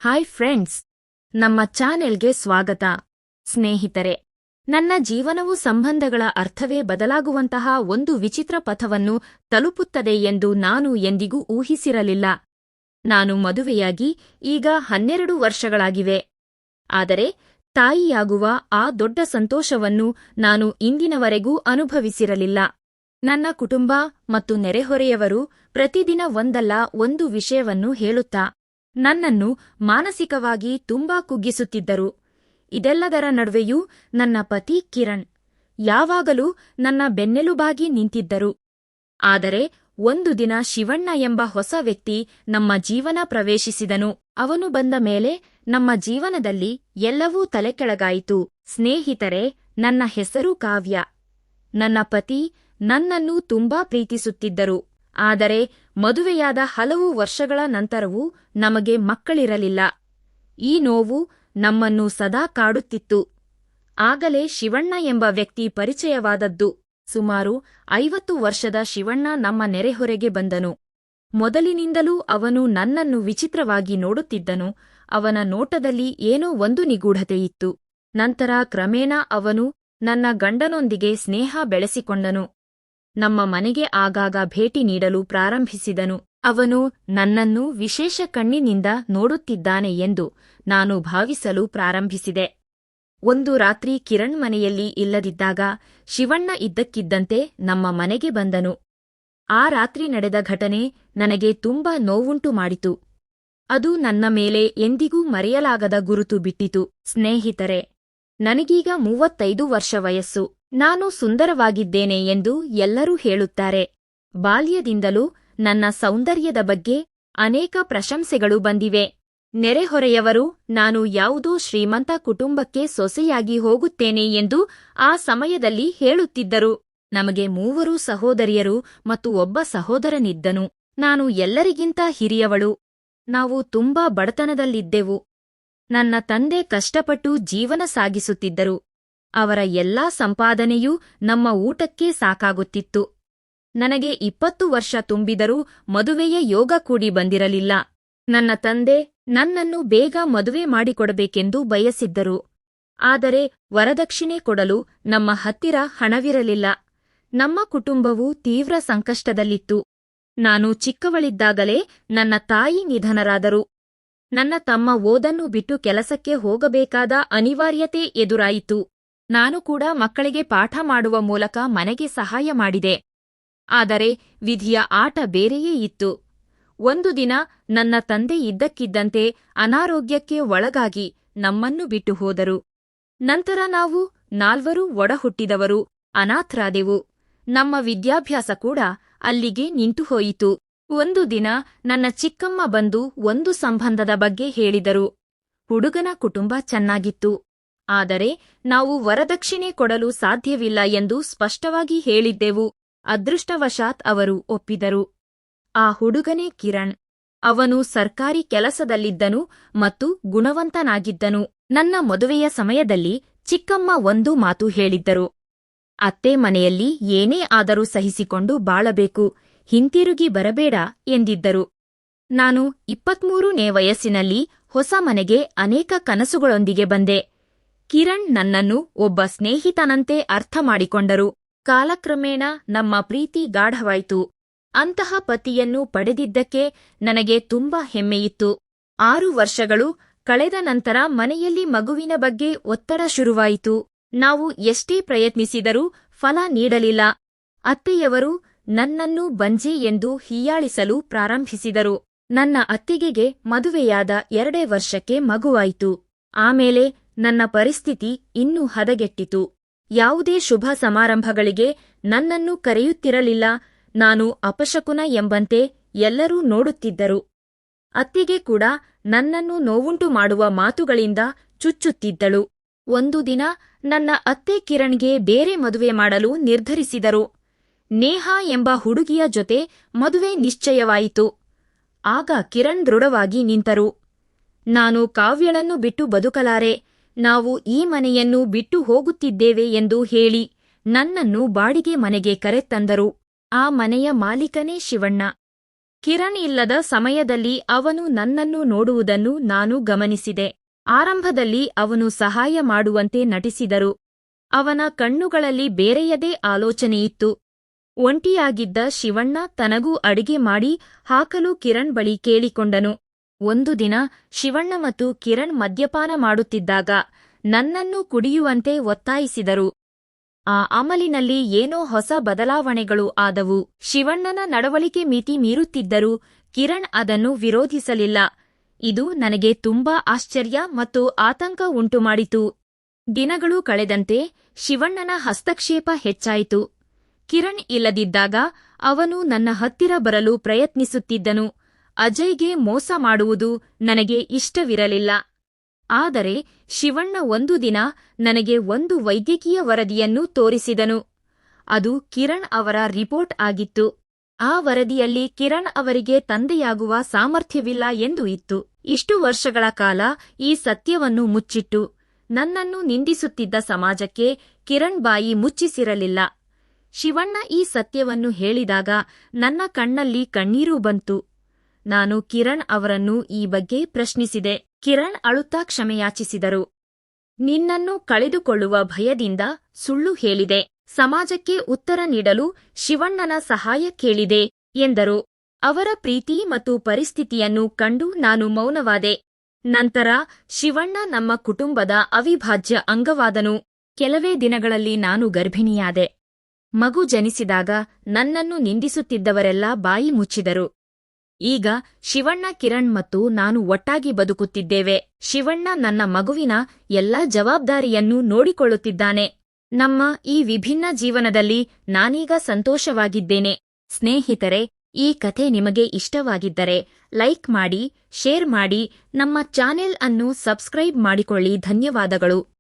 Hi friends, ನಮ್ಮ ಚಾನೆಲ್ಗೆ ಸ್ವಾಗತ. ಸ್ನೇಹಿತರೆ, ನನ್ನ ಜೀವನವು ಸಂಬಂಧಗಳ ಅರ್ಥವೇ ಬದಲಾಗುವಂತಹ ಒಂದು ವಿಚಿತ್ರ ಪಥವನ್ನು ತಲುಪುತ್ತದೆ ಎಂದು ನಾನು ಎಂದಿಗೂ ಊಹಿಸಿರಲಿಲ್ಲ. ನಾನು ಮದುವೆಯಾಗಿ ಈಗ 12 ವರ್ಷಗಳಾಗಿವೆ. ಆದರೆ ತಾಯಿಯಾಗುವ ಆ ದೊಡ್ಡ ಸಂತೋಷವನ್ನು ನಾನು ಇಂದಿನವರೆಗೂ ಅನುಭವಿಸಿರಲಿಲ್ಲ. ನನ್ನ ಕುಟುಂಬ ಮತ್ತು ನೆರೆಹೊರೆಯವರು ಪ್ರತಿದಿನ ಒಂದಲ್ಲ ಒಂದು ವಿಷಯವನ್ನು ಹೇಳುತ್ತಾ ನನ್ನನ್ನು ಮಾನಸಿಕವಾಗಿ ತುಂಬಾ ಕುಗ್ಗಿಸುತ್ತಿದ್ದರು. ಇದೆಲ್ಲದರ ನಡುವೆಯೂ ನನ್ನ ಪತಿ ಕಿರಣ್ ಯಾವಾಗಲೂ ನನ್ನ ಬೆನ್ನೆಲುಬಾಗಿ ನಿಂತಿದ್ದರು. ಆದರೆ ಒಂದು ದಿನ ಶಿವಣ್ಣ ಎಂಬ ಹೊಸ ವ್ಯಕ್ತಿ ನಮ್ಮ ಜೀವನ ಪ್ರವೇಶಿಸಿದನು. ಅವನು ಬಂದ ಮೇಲೆ ನಮ್ಮ ಜೀವನದಲ್ಲಿ ಎಲ್ಲವೂ ತಲೆಕೆಳಗಾಯಿತು. ಸ್ನೇಹಿತರೆ, ನನ್ನ ಹೆಸರು ಕಾವ್ಯ. ನನ್ನ ಪತಿ ನನ್ನನ್ನು ತುಂಬಾ ಪ್ರೀತಿಸುತ್ತಿದ್ದರು. ಆದರೆ ಮದುವೆಯಾದ ಹಲವು ವರ್ಷಗಳ ನಂತರವೂ ನಮಗೆ ಮಕ್ಕಳಿರಲಿಲ್ಲ. ಈ ನೋವು ನಮ್ಮನ್ನು ಸದಾ ಕಾಡುತ್ತಿತ್ತು. ಆಗಲೇ ಶಿವಣ್ಣ ಎಂಬ ವ್ಯಕ್ತಿ ಪರಿಚಯವಾದದ್ದು. ಸುಮಾರು 50 ವರ್ಷದ ಶಿವಣ್ಣ ನಮ್ಮ ನೆರೆಹೊರೆಗೆ ಬಂದನು. ಮೊದಲಿನಿಂದಲೂ ಅವನು ನನ್ನನ್ನು ವಿಚಿತ್ರವಾಗಿ ನೋಡುತ್ತಿದ್ದನು. ಅವನ ನೋಟದಲ್ಲಿ ಏನೋ ಒಂದು ನಿಗೂಢತೆಯಿತ್ತು. ನಂತರ ಕ್ರಮೇಣ ಅವನು ನನ್ನ ಗಂಡನೊಂದಿಗೆ ಸ್ನೇಹ ಬೆಳೆಸಿಕೊಂಡನು. ನಮ್ಮ ಮನೆಗೆ ಆಗಾಗ ಭೇಟಿ ನೀಡಲು ಪ್ರಾರಂಭಿಸಿದನು. ಅವನು ನನ್ನನ್ನು ವಿಶೇಷ ಕಣ್ಣಿನಿಂದ ನೋಡುತ್ತಿದ್ದಾನೆ ಎಂದು ನಾನು ಭಾವಿಸಲು ಪ್ರಾರಂಭಿಸಿದೆ. ಒಂದು ರಾತ್ರಿ ಕಿರಣ್ ಮನೆಯಲ್ಲಿ ಇಲ್ಲದಿದ್ದಾಗ ಶಿವಣ್ಣ ಇದ್ದಕ್ಕಿದ್ದಂತೆ ನಮ್ಮ ಮನೆಗೆ ಬಂದನು. ಆ ರಾತ್ರಿ ನಡೆದ ಘಟನೆ ನನಗೆ ತುಂಬಾ ನೋವುಂಟು ಮಾಡಿತು. ಅದು ನನ್ನ ಮೇಲೆ ಎಂದಿಗೂ ಮರೆಯಲಾಗದ ಗುರುತು ಬಿಟ್ಟಿತು. ಸ್ನೇಹಿತರೆ, ನನಗೀಗ 35 ವರ್ಷ ವಯಸ್ಸು. ನಾನು ಸುಂದರವಾಗಿದ್ದೇನೆ ಎಂದು ಎಲ್ಲರೂ ಹೇಳುತ್ತಾರೆ. ಬಾಲ್ಯದಿಂದಲೂ ನನ್ನ ಸೌಂದರ್ಯದ ಬಗ್ಗೆ ಅನೇಕ ಪ್ರಶಂಸೆಗಳು ಬಂದಿವೆ. ನೆರೆಹೊರೆಯವರು ನಾನು ಯಾವುದೋ ಶ್ರೀಮಂತ ಕುಟುಂಬಕ್ಕೆ ಸೊಸೆಯಾಗಿ ಹೋಗುತ್ತೇನೆ ಎಂದು ಆ ಸಮಯದಲ್ಲಿ ಹೇಳುತ್ತಿದ್ದರು. ನಮಗೆ 3 ಸಹೋದರಿಯರು ಮತ್ತು ಒಬ್ಬ ಸಹೋದರನಿದ್ದನು. ನಾನು ಎಲ್ಲರಿಗಿಂತ ಹಿರಿಯವಳು. ನಾವು ತುಂಬಾ ಬಡತನದಲ್ಲಿದ್ದೆವು. ನನ್ನ ತಂದೆ ಕಷ್ಟಪಟ್ಟು ಜೀವನ ಸಾಗಿಸುತ್ತಿದ್ದರು. ಅವರ ಎಲ್ಲಾ ಸಂಪಾದನೆಯೂ ನಮ್ಮ ಊಟಕ್ಕೆ ಸಾಕಾಗುತ್ತಿತ್ತು. ನನಗೆ 20 ವರ್ಷ ತುಂಬಿದರೂ ಮದುವೆಯ ಯೋಗ ಕೂಡಿ ಬಂದಿರಲಿಲ್ಲ. ನನ್ನ ತಂದೆ ನನ್ನನ್ನು ಬೇಗ ಮದುವೆ ಮಾಡಿಕೊಡಬೇಕೆಂದು ಬಯಸಿದ್ದರು. ಆದರೆ ವರದಕ್ಷಿಣೆ ಕೊಡಲು ನಮ್ಮ ಹತ್ತಿರ ಹಣವಿರಲಿಲ್ಲ. ನಮ್ಮ ಕುಟುಂಬವು ತೀವ್ರ ಸಂಕಷ್ಟದಲ್ಲಿತ್ತು. ನಾನು ಚಿಕ್ಕವಳಿದ್ದಾಗಲೇ ನನ್ನ ತಾಯಿ ನಿಧನರಾದರು. ನನ್ನ ತಮ್ಮ ಓದನ್ನು ಬಿಟ್ಟು ಕೆಲಸಕ್ಕೆ ಹೋಗಬೇಕಾದ ಅನಿವಾರ್ಯತೆ ಎದುರಾಯಿತು. ನಾನು ಕೂಡ ಮಕ್ಕಳಿಗೆ ಪಾಠ ಮಾಡುವ ಮೂಲಕ ಮನೆಗೆ ಸಹಾಯ ಮಾಡಿದೆ. ಆದರೆ ವಿಧಿಯ ಆಟ ಬೇರೆಯೇ ಇತ್ತು. ಒಂದು ದಿನ ನನ್ನ ತಂದೆ ಇದ್ದಕ್ಕಿದ್ದಂತೆ ಅನಾರೋಗ್ಯಕ್ಕೆ ಒಳಗಾಗಿ ನಮ್ಮನ್ನು ಬಿಟ್ಟು ಹೋದರು. ನಂತರ ನಾವು 4 ಒಡಹುಟ್ಟಿದವರು ಅನಾಥರಾದೆವು. ನಮ್ಮ ವಿದ್ಯಾಭ್ಯಾಸ ಕೂಡ ಅಲ್ಲಿಗೆ ನಿಂತುಹೋಯಿತು. ಒಂದು ದಿನ ನನ್ನ ಚಿಕ್ಕಮ್ಮ ಬಂದು ಒಂದು ಸಂಬಂಧದ ಬಗ್ಗೆ ಹೇಳಿದರು. ಹುಡುಗನ ಕುಟುಂಬ ಚೆನ್ನಾಗಿತ್ತು. ಆದರೆ ನಾವು ವರದಕ್ಷಿಣೆ ಕೊಡಲು ಸಾಧ್ಯವಿಲ್ಲ ಎಂದು ಸ್ಪಷ್ಟವಾಗಿ ಹೇಳಿದ್ದೆವು. ಅದೃಷ್ಟವಶಾತ್ ಅವರು ಒಪ್ಪಿದರು. ಆ ಹುಡುಗನೇ ಕಿರಣ್. ಅವನು ಸರ್ಕಾರಿ ಕೆಲಸದಲ್ಲಿದ್ದನು ಮತ್ತು ಗುಣವಂತನಾಗಿದ್ದನು. ನನ್ನ ಮದುವೆಯ ಸಮಯದಲ್ಲಿ ಚಿಕ್ಕಮ್ಮ ಒಂದು ಮಾತು ಹೇಳಿದ್ದರು. ಅತ್ತೆ ಮನೆಯಲ್ಲಿ ಏನೇ ಆದರೂ ಸಹಿಸಿಕೊಂಡು ಬಾಳಬೇಕು, ಹಿಂತಿರುಗಿ ಬರಬೇಡ ಎಂದಿದ್ದರು. ನಾನು 23ನೇ ವಯಸ್ಸಿನಲ್ಲಿ ಹೊಸ ಮನೆಗೆ ಅನೇಕ ಕನಸುಗಳೊಂದಿಗೆ ಬಂದೆ. ಕಿರಣ್ ನನ್ನನ್ನು ಒಬ್ಬ ಸ್ನೇಹಿತನಂತೆ ಅರ್ಥ ಮಾಡಿಕೊಂಡರು. ಕಾಲಕ್ರಮೇಣ ನಮ್ಮ ಪ್ರೀತಿ ಗಾಢವಾಯಿತು. ಅಂತಹ ಪತಿಯನ್ನು ಪಡೆದಿದ್ದಕ್ಕೆ ನನಗೆ ತುಂಬಾ ಹೆಮ್ಮೆಯಿತ್ತು. 6 ವರ್ಷಗಳು ಕಳೆದ ನಂತರ ಮನೆಯಲ್ಲಿ ಮಗುವಿನ ಬಗ್ಗೆ ಒತ್ತಡ ಶುರುವಾಯಿತು. ನಾವು ಎಷ್ಟೇ ಪ್ರಯತ್ನಿಸಿದರೂ ಫಲ ನೀಡಲಿಲ್ಲ. ಅತ್ತೆಯವರು ನನ್ನನ್ನು ಬಂಜೆ ಎಂದು ಹೀಯಾಳಿಸಲು ಪ್ರಾರಂಭಿಸಿದರು. ನನ್ನ ಅತ್ತಿಗೆಗೆ ಮದುವೆಯಾದ 2 ವರ್ಷಕ್ಕೆ ಮಗುವಾಯಿತು. ಆಮೇಲೆ ನನ್ನ ಪರಿಸ್ಥಿತಿ ಇನ್ನೂ ಹದಗೆಟ್ಟಿತು. ಯಾವುದೇ ಶುಭ ಸಮಾರಂಭಗಳಿಗೆ ನನ್ನನ್ನು ಕರೆಯುತ್ತಿರಲಿಲ್ಲ. ನಾನು ಅಪಶಕುನ ಎಂಬಂತೆ ಎಲ್ಲರೂ ನೋಡುತ್ತಿದ್ದರು. ಅತ್ತಿಗೆ ಕೂಡ ನನ್ನನ್ನು ನೋವುಂಟು ಮಾಡುವ ಮಾತುಗಳಿಂದ ಚುಚ್ಚುತ್ತಿದ್ದಳು. ಒಂದು ದಿನ ನನ್ನ ಅತ್ತೆ ಕಿರಣ್ಗೆ ಬೇರೆ ಮದುವೆ ಮಾಡಲು ನಿರ್ಧರಿಸಿದರು. ನೇಹಾ ಎಂಬ ಹುಡುಗಿಯ ಜೊತೆ ಮದುವೆ ನಿಶ್ಚಯವಾಯಿತು. ಆಗ ಕಿರಣ್ ದೃಢವಾಗಿ ನಿಂತರು. ನಾನು ಕಾವ್ಯಳನ್ನು ಬಿಟ್ಟು ಬದುಕಲಾರೆ, ನಾವು ಈ ಮನೆಯನ್ನು ಬಿಟ್ಟು ಹೋಗುತ್ತಿದ್ದೇವೆ ಎಂದು ಹೇಳಿ ನನ್ನನ್ನು ಬಾಡಿಗೆ ಮನೆಗೆ ಕರೆತಂದರು. ಆ ಮನೆಯ ಮಾಲೀಕನೇ ಶಿವಣ್ಣ. ಕಿರಣ್ ಇಲ್ಲದ ಸಮಯದಲ್ಲಿ ಅವನು ನನ್ನನ್ನು ನೋಡುವುದನ್ನು ನಾನು ಗಮನಿಸಿದೆ. ಆರಂಭದಲ್ಲಿ ಅವನು ಸಹಾಯ ಮಾಡುವಂತೆ ನಟಿಸಿದರು. ಅವನ ಕಣ್ಣುಗಳಲ್ಲಿ ಬೇರೆಯದೇ ಆಲೋಚನೆಯಿತ್ತು. ಒಂಟಿಯಾಗಿದ್ದ ಶಿವಣ್ಣ ತನಗೂ ಅಡಿಗೆ ಮಾಡಿ ಹಾಕಲು ಕಿರಣ್ ಬಳಿ ಕೇಳಿಕೊಂಡನು. ಒಂದು ದಿನ ಶಿವಣ್ಣ ಮತ್ತು ಕಿರಣ್ ಮದ್ಯಪಾನ ಮಾಡುತ್ತಿದ್ದಾಗ ನನ್ನನ್ನು ಕುಡಿಯುವಂತೆ ಒತ್ತಾಯಿಸಿದರು. ಆ ಅಮಲಿನಲ್ಲಿ ಏನೋ ಹೊಸ ಬದಲಾವಣೆಗಳು ಆದವು. ಶಿವಣ್ಣನ ನಡವಳಿಕೆ ಮಿತಿ ಮೀರುತ್ತಿದ್ದರೂ ಕಿರಣ್ ಅದನ್ನು ವಿರೋಧಿಸಲಿಲ್ಲ. ಇದು ನನಗೆ ತುಂಬಾ ಆಶ್ಚರ್ಯ ಮತ್ತು ಆತಂಕ ಉಂಟುಮಾಡಿತು. ದಿನಗಳು ಕಳೆದಂತೆ ಶಿವಣ್ಣನ ಹಸ್ತಕ್ಷೇಪ ಹೆಚ್ಚಾಯಿತು. ಕಿರಣ್ ಇಲ್ಲದಿದ್ದಾಗ ಅವನು ನನ್ನ ಹತ್ತಿರ ಬರಲು ಪ್ರಯತ್ನಿಸುತ್ತಿದ್ದನು. ಅಜಯ್ಗೆ ಮೋಸ ಮಾಡುವುದು ನನಗೆ ಇಷ್ಟವಿರಲಿಲ್ಲ. ಆದರೆ ಶಿವಣ್ಣ ಒಂದು ದಿನ ನನಗೆ ಒಂದು ವೈದ್ಯಕೀಯ ವರದಿಯನ್ನು ತೋರಿಸಿದನು. ಅದು ಕಿರಣ್ ಅವರ ರಿಪೋರ್ಟ್ ಆಗಿತ್ತು. ಆ ವರದಿಯಲ್ಲಿ ಕಿರಣ್ ಅವರಿಗೆ ತಂದೆಯಾಗುವ ಸಾಮರ್ಥ್ಯವಿಲ್ಲ ಎಂದು ಇತ್ತು. ಇಷ್ಟು ವರ್ಷಗಳ ಕಾಲ ಈ ಸತ್ಯವನ್ನು ಮುಚ್ಚಿಟ್ಟು ನನ್ನನ್ನು ನಿಂದಿಸುತ್ತಿದ್ದ ಸಮಾಜಕ್ಕೆ ಕಿರಣ್ ಬಾಯಿ ಮುಚ್ಚಿಸಿರಲಿಲ್ಲ. ಶಿವಣ್ಣ ಈ ಸತ್ಯವನ್ನು ಹೇಳಿದಾಗ ನನ್ನ ಕಣ್ಣಲ್ಲಿ ಕಣ್ಣೀರು ಬಂತು. ನಾನು ಕಿರಣ್ ಅವರನ್ನು ಈ ಬಗ್ಗೆ ಪ್ರಶ್ನಿಸಿದೆ. ಕಿರಣ್ ಅಳುತ್ತಾ ಕ್ಷಮೆಯಾಚಿಸಿದರು. ನಿನ್ನನ್ನು ಕಳೆದುಕೊಳ್ಳುವ ಭಯದಿಂದ ಸುಳ್ಳು ಹೇಳಿದೆ. ಸಮಾಜಕ್ಕೆ ಉತ್ತರ ನೀಡಲು ಶಿವಣ್ಣನ ಸಹಾಯ ಕೇಳಿದೆ ಎಂದರು. ಅವರ ಪ್ರೀತಿ ಮತ್ತು ಪರಿಸ್ಥಿತಿಯನ್ನು ಕಂಡು ನಾನು ಮೌನವಾದೆ. ನಂತರ ಶಿವಣ್ಣ ನಮ್ಮ ಕುಟುಂಬದ ಅವಿಭಾಜ್ಯ ಅಂಗವಾದನು. ಕೆಲವೇ ದಿನಗಳಲ್ಲಿ ನಾನು ಗರ್ಭಿಣಿಯಾದೆ. ಮಗು ಜನಿಸಿದಾಗ ನನ್ನನ್ನು ನಿಂದಿಸುತ್ತಿದ್ದವರೆಲ್ಲ ಬಾಯಿ ಮುಚ್ಚಿದರು. ಈಗ ಶಿವಣ್ಣ, ಕಿರಣ್ ಮತ್ತು ನಾನು ಒಟ್ಟಾಗಿ ಬದುಕುತ್ತಿದ್ದೇವೆ. ಶಿವಣ್ಣ ನನ್ನ ಮಗುವಿನ ಎಲ್ಲಾ ಜವಾಬ್ದಾರಿಯನ್ನು ನೋಡಿಕೊಳ್ಳುತ್ತಿದ್ದಾನೆ. ನಮ್ಮ ಈ ವಿಭಿನ್ನ ಜೀವನದಲ್ಲಿ ನಾನೀಗ ಸಂತೋಷವಾಗಿದ್ದೇನೆ. ಸ್ನೇಹಿತರೆ, ಈ ಕಥೆ ನಿಮಗೆ ಇಷ್ಟವಾಗಿದ್ದರೆ ಲೈಕ್ ಮಾಡಿ, ಶೇರ್ ಮಾಡಿ, ನಮ್ಮ ಚಾನೆಲ್ ಅನ್ನು ಸಬ್ಸ್ಕ್ರೈಬ್ ಮಾಡಿಕೊಳ್ಳಿ. ಧನ್ಯವಾದಗಳು.